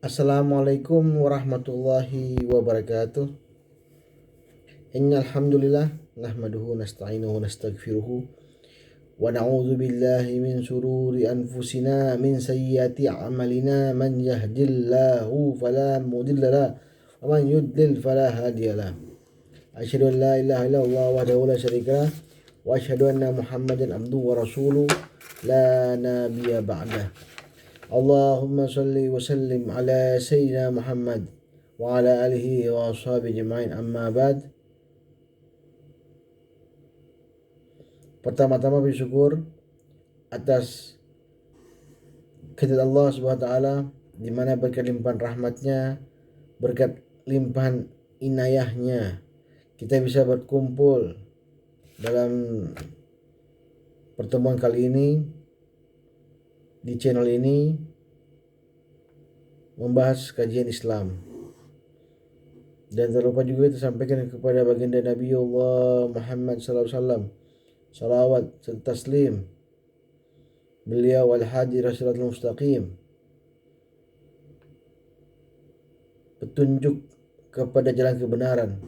Assalamualaikum warahmatullahi wabarakatuh. Innal hamdalillah nahmaduhu nasta'inuhu nastaghfiruhu wa na'udzu billahi min shururi anfusina min sayyiati a'malina man yahdihillahu fala mudilla lahu wa man yudlil fala hadiya lahu. Asyhadu an la ilaha illallah wahdahu la syarika lah wa asyhadu anna Muhammadan abduhu wa rasuluh la nabiyya ba'dah. Allahumma shalli wa sallim ala sayyidina Muhammad wa ala alihi wa ashabihi jema'in amma ba'd. Pertama-tama bersyukur atas kehadirat Allah Subhanahu wa taala, di mana berkat limpahan rahmatnya, berkat limpahan inayahnya, kita bisa berkumpul dalam pertemuan kali ini di channel ini membahas kajian Islam. Dan tak lupa juga kita sampaikan kepada baginda Nabi Allah Muhammad sallallahu alaihi wasallam salawat serta taslim beliau al-hadi rasyidul mustaqim, petunjuk kepada jalan kebenaran,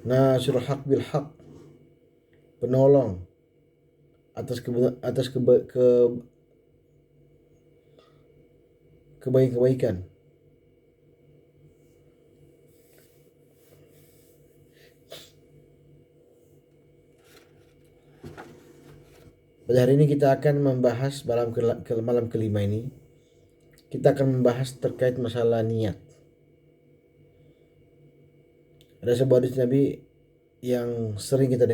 nasirul haq bil haq, penolong atas kebaikan. Pada hari ini kita akan membahas malam kelima ini, kita akan membahas terkait masalah niat. Ada sebuah hadis Nabi yang sering kita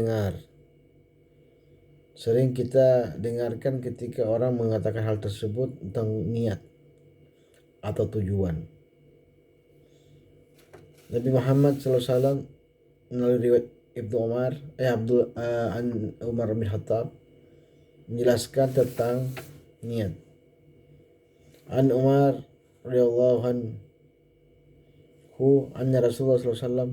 dengarkan ketika orang mengatakan hal tersebut tentang niat atau tujuan. Nabi Muhammad SAW melalui riwayat Umar bin Khattab menjelaskan tentang niat. An Umar radhiyallahu anhu anna Rasulullah sallallahu alaihi wasallam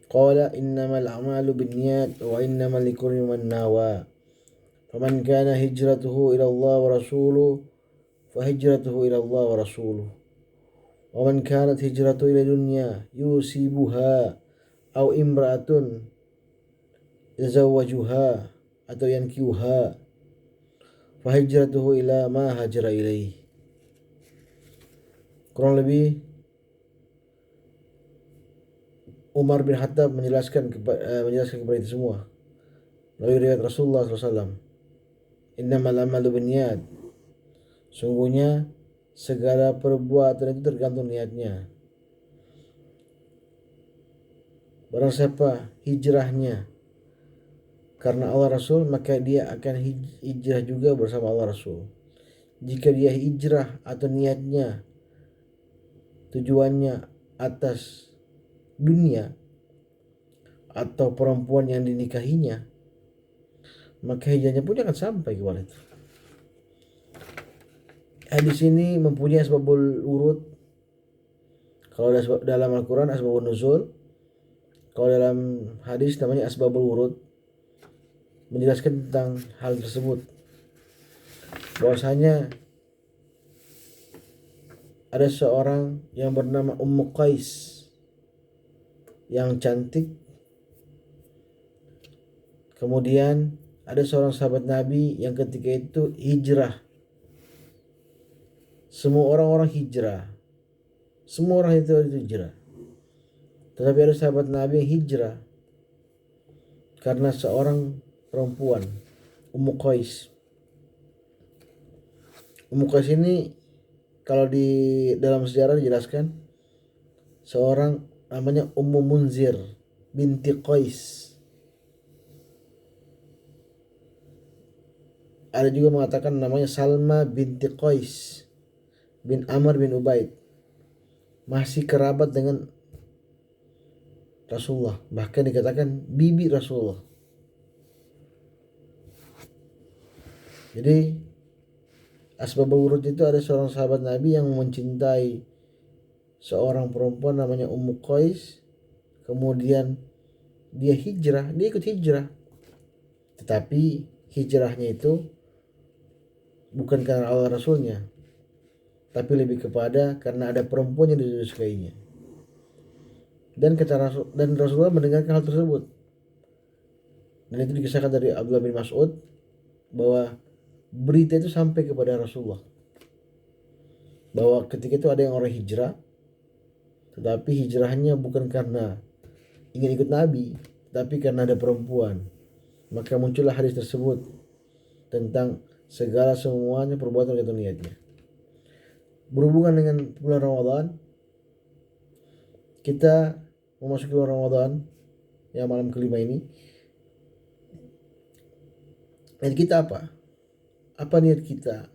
qala innamal a'malu binniyat wa innamal likulli man nawa. Faman kana hijratuhu ila Allah wa rasuluhu fa hijratuhu ila Allah wa rasuluhu. Wa man kanat hijratuhu ila dunya yusibuha aw imra'atun yazawwajuha atau yankiuha fa hijratuhu ila ma hajara ilaih. Kurang lebih Umar bin Khattab menjelaskan kepada itu semua melalui riwayat Rasulullah SAW. Innamal amalu binniyat, sungguhnya segala perbuatan itu tergantung niatnya. Barang siapa hijrahnya karena Allah Rasul, maka dia akan hijrah juga bersama Allah Rasul. Jika dia hijrah atau niatnya, tujuannya atas dunia atau perempuan yang dinikahinya, maka hijrahnya pun akan sampai kepada itu. Hadis ini mempunyai asbabul urut. Kalau dalam Al-Quran asbabun nuzul, kalau dalam hadis namanya asbabul urut, menjelaskan tentang hal tersebut. Bahwasanya ada seorang yang bernama Ummu Qais yang cantik. Kemudian ada seorang sahabat Nabi yang ketika itu hijrah. Semua orang hijrah. Semua orang itu hijrah. Tetapi ada sahabat Nabi yang hijrah karena seorang perempuan, Ummu Qais. Ummu Qais ini kalau di dalam sejarah dijelaskan seorang namanya Ummu Munzir binti Qais. Ada juga mengatakan namanya Salma binti Qais bin Amr bin Ubaid. Masih kerabat dengan Rasulullah, bahkan dikatakan bibi Rasulullah. Jadi asbabul wurud itu ada seorang sahabat Nabi yang mencintai seorang perempuan namanya Ummu Qais. Kemudian dia ikut hijrah. Tetapi hijrahnya itu bukan karena Allah Rasulnya, tapi lebih kepada karena ada perempuan yang disukainya. Dan Rasulullah mendengarkan hal tersebut. Dan itu dikisahkan dari Abdullah bin Mas'ud bahwa berita itu sampai kepada Rasulullah bahwa ketika itu ada yang orang hijrah, tetapi hijrahnya bukan karena ingin ikut Nabi, tapi karena ada perempuan. Maka muncullah hadis tersebut tentang segala semuanya perbuatan itu niatnya. Berhubungan dengan bulan Ramadan, kita memasuki bulan Ramadan yang malam kelima ini. Niat kita apa? Apa niat kita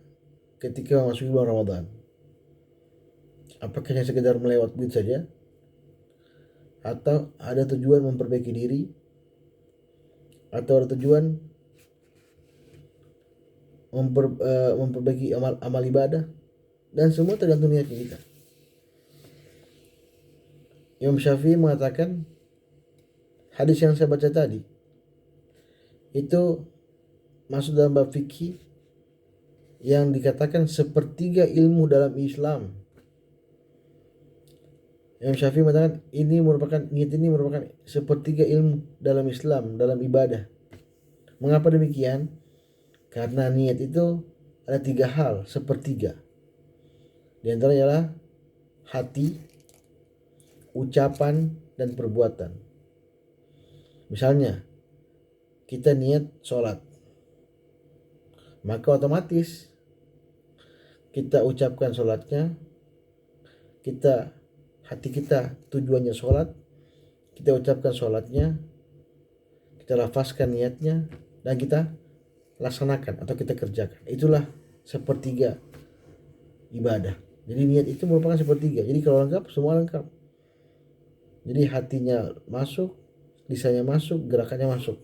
ketika memasuki bulan Ramadan? Apakah hanya sekedar melewat begitu saja? Atau ada tujuan memperbaiki diri? Atau ada tujuan memperbaiki amal ibadah? Dan semua tergantung niatnya kita. Imam Syafi'i mengatakan hadis yang saya baca tadi itu masuk dalam bab fikih yang dikatakan sepertiga ilmu dalam Islam. Imam Syafi'i mengatakan niat ini merupakan sepertiga ilmu dalam Islam, dalam ibadah. Mengapa demikian? Karena niat itu ada 3 hal, sepertiga. Di antaranya adalah hati, ucapan, dan perbuatan. Misalnya, kita niat sholat, maka otomatis kita ucapkan sholatnya, hati kita tujuannya sholat, kita ucapkan sholatnya, kita lafazkan niatnya, dan kita laksanakan atau kita kerjakan. Itulah sepertiga ibadah. Jadi niat itu merupakan sepertiga. Jadi kalau lengkap, semua lengkap. Jadi hatinya masuk, lisannya masuk, gerakannya masuk.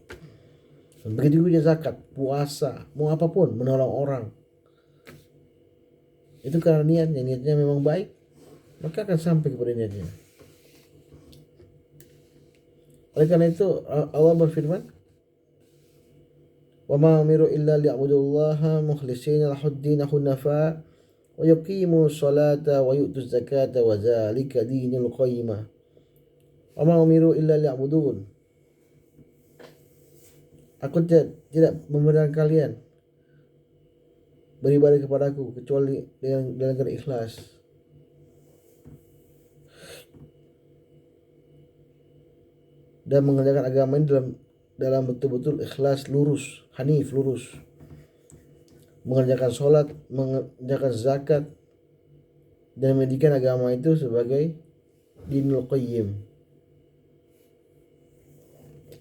Begitu juga zakat, puasa, mau apapun, menolong orang. Itu karena niatnya memang baik, maka akan sampai kepada niatnya. Oleh karena itu Allah berfirman, "Wa ma umiru illa liya'budullaha mukhlishina lahud-din hunafa wa yuqimu sholata wa yu'tu zakata wa dzalika dinul qayyimah." Wa ma umiru illa liya'budun. Aku tidak memerintahkan kalian beribadah kepadaku kecuali dengan ikhlas. Dan mengerjakan agama ini dalam betul-betul ikhlas, lurus, hanif, lurus. Mengerjakan sholat, mengerjakan zakat, dan menjadikan agama itu sebagai dinul qayyim,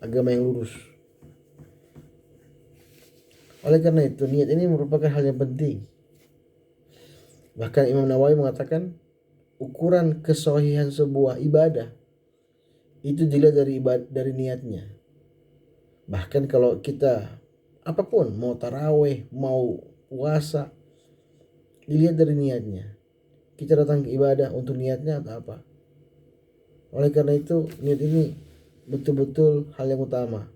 agama yang lurus. Oleh karena itu niat ini merupakan hal yang penting. Bahkan Imam Nawawi mengatakan ukuran kesahihan sebuah ibadah itu dilihat dari niatnya. Bahkan kalau kita apapun, mau taraweh, mau puasa, dilihat dari niatnya. Kita datang ke ibadah untuk niatnya atau apa? Oleh karena itu niat ini betul-betul hal yang utama.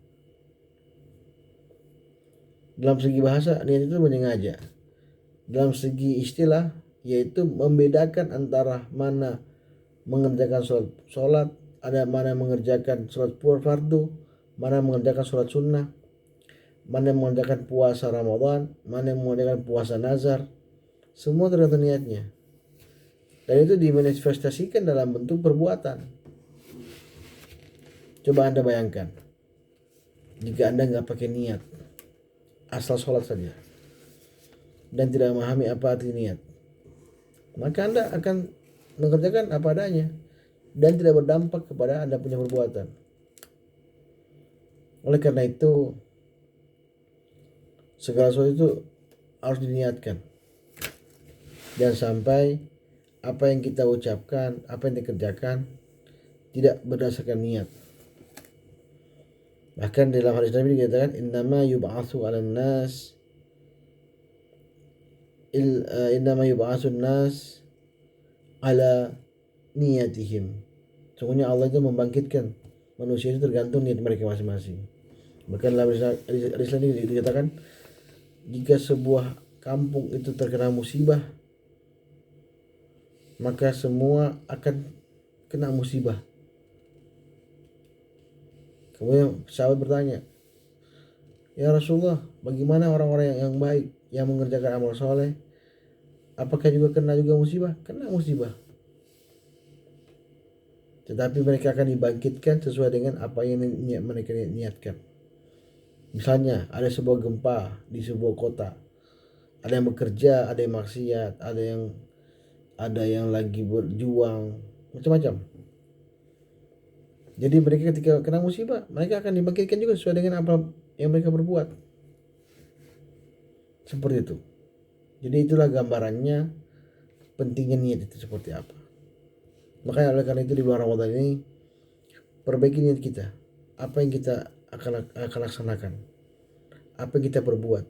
Dalam segi bahasa, niat itu menyengaja. Dalam segi istilah, yaitu membedakan antara mana mengerjakan sholat, ada mana mengerjakan sholat fardu, mana mengerjakan sholat sunnah, mana mengerjakan puasa Ramadan, mana mengerjakan puasa nazar. Semua tergantung niatnya. Dan itu dimanifestasikan dalam bentuk perbuatan. Coba Anda bayangkan, jika Anda nggak pakai niat, asal sholat saja, dan tidak memahami apa arti niat, maka Anda akan mengerjakan apa adanya dan tidak berdampak kepada Anda punya perbuatan. Oleh karena itu segala sesuatu itu harus diniatkan. Dan sampai apa yang kita ucapkan, apa yang dikerjakan tidak berdasarkan niat. Bahkan dalam hadis Nabi dikatakan innama yub'atsu 'alan nas innama yub'atsun nas ala niyatihim. Sungguhnya Allah itu membangkitkan manusia itu tergantung niat mereka masing-masing. Bahkan dalam hadis ini dikatakan jika sebuah kampung itu terkena musibah, maka semua akan kena musibah. Kemudian sahabat bertanya, ya Rasulullah, bagaimana orang-orang yang baik, yang mengerjakan amal soleh, apakah juga kena juga musibah? Kena musibah. Tetapi mereka akan dibangkitkan sesuai dengan apa yang mereka niatkan. Misalnya ada sebuah gempa di sebuah kota, ada yang bekerja, ada yang maksiat, ada yang lagi berjuang, macam-macam. Jadi mereka ketika kena musibah, mereka akan dibangkitkan juga sesuai dengan apa yang mereka berbuat. Seperti itu. Jadi itulah gambarannya pentingnya niat itu seperti apa. Makanya oleh karena itu di bulan Ramadan ini perbaiki niat kita. Apa yang kita akan laksanakan, apa yang kita perbuat.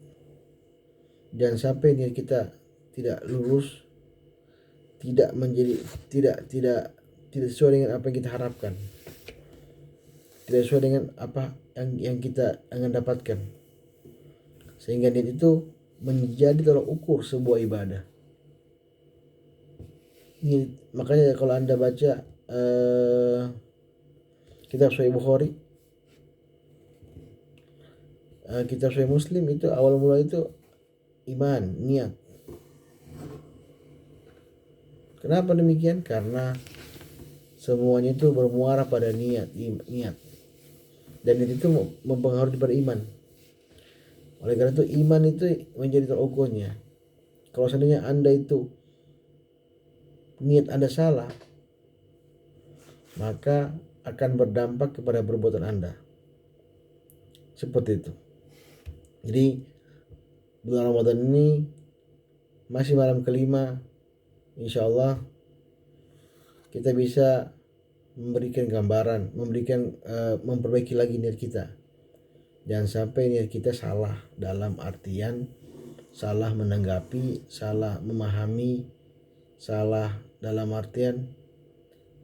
Jangan sampai niat kita tidak lurus, tidak menjadi tidak sesuai dengan apa yang kita harapkan, tidak sesuai dengan apa yang kita ingin dapatkan, sehingga niat itu menjadi tolak ukur sebuah ibadah. Makanya kalau Anda baca kitab Sahih Bukhari, kitab Sahih Muslim, itu awal mula itu iman, niat. Kenapa demikian? Karena semuanya itu bermuara pada niat. Dan itu mempengaruhi beriman. Oleh karena itu iman itu menjadi tolak ukurnya. Kalau seandainya Anda itu niat Anda salah, maka akan berdampak kepada perbuatan Anda. Seperti itu. Jadi bulan Ramadan ini masih malam kelima, insya Allah kita bisa memberikan gambaran, memperbaiki lagi niat kita. Jangan sampai niat kita salah dalam artian salah menanggapi, salah memahami, salah dalam artian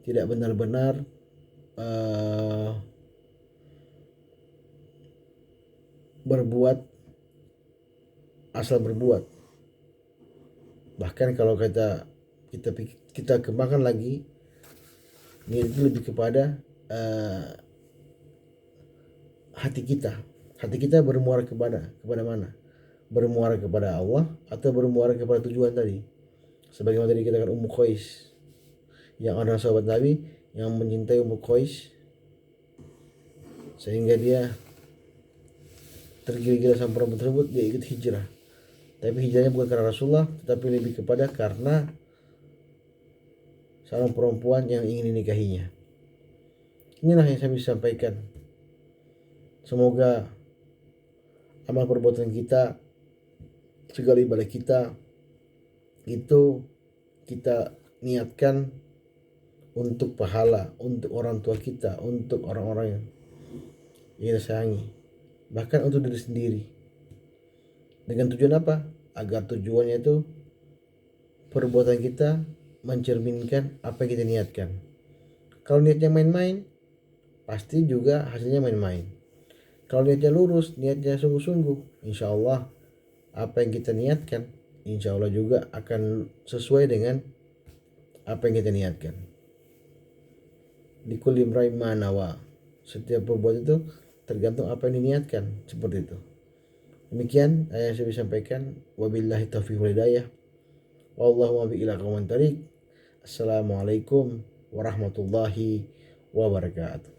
tidak benar-benar berbuat asal berbuat. Bahkan kalau kita kembangkan lagi, niat itu lebih kepada hati kita. Hati kita bermuara kepada mana? Bermuara kepada Allah atau bermuara kepada tujuan tadi? Sebagaimana tadi kita katakan Ummu Qais, yang orang sahabat Nabi yang mencintai Ummu Qais sehingga dia tergila-gila sama perempuan tersebut, dia ikut hijrah. Tapi hijrahnya bukan karena Rasulullah, tetapi lebih kepada karena seorang perempuan yang ingin dinikahinya. Inilah yang saya bisa sampaikan. Semoga amal perbuatan kita, segala ibadah kita itu kita niatkan untuk pahala, untuk orang tua kita, untuk orang-orang yang kita sayangi, bahkan untuk diri sendiri. Dengan tujuan apa? Agar tujuannya itu perbuatan kita mencerminkan apa yang kita niatkan. Kalau niatnya main-main, pasti juga hasilnya main-main. Kalau niatnya lurus, niatnya sungguh-sungguh, insya Allah apa yang kita niatkan, insya Allah juga akan sesuai dengan apa yang kita niatkan. Di kulli imri'in ma nawa. Setiap perbuatan itu tergantung apa yang diniatkan, seperti itu. Demikian yang saya bisa sampaikan. Wabillahi taufiq wal hidayah. Wallahu muwaffiq ila aqwamit thoriq. Assalamualaikum warahmatullahi wabarakatuh.